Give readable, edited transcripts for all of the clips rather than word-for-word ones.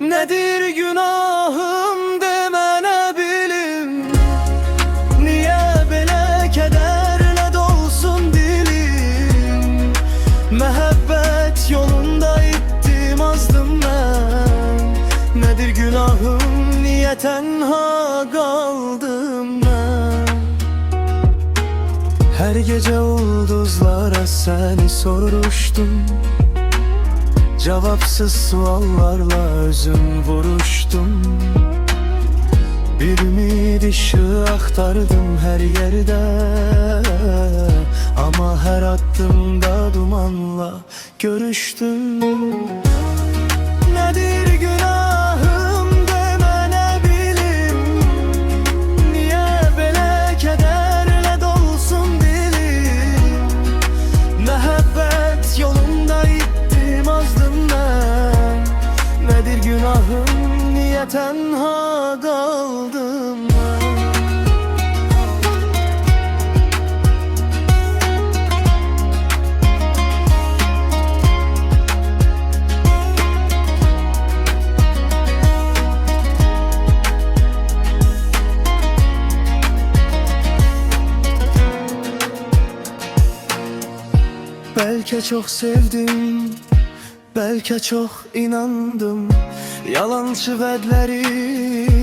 Nedir günahım demene bilim, niye belə kederle dolsun dilim? Mehabbet yolunda ittim azdım ben. Nedir günahım, niye tenha kaldım ben? Her gece ulduzlara seni soruştum, cevapsız suallarla özüm vuruştum. Bir ümid ışığı aktardım her yerde, ama her attığımda dumanla görüştüm. Nedir günahım demene bilim, niye belə kederle dolsun dilim? Mehabbet yolunda ittim azdım ben. Nedir günahım, niye tenha kaldım ben? Belki çok sevdim, belki çok inandım, yalancı vedlerin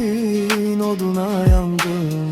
oduna yandım.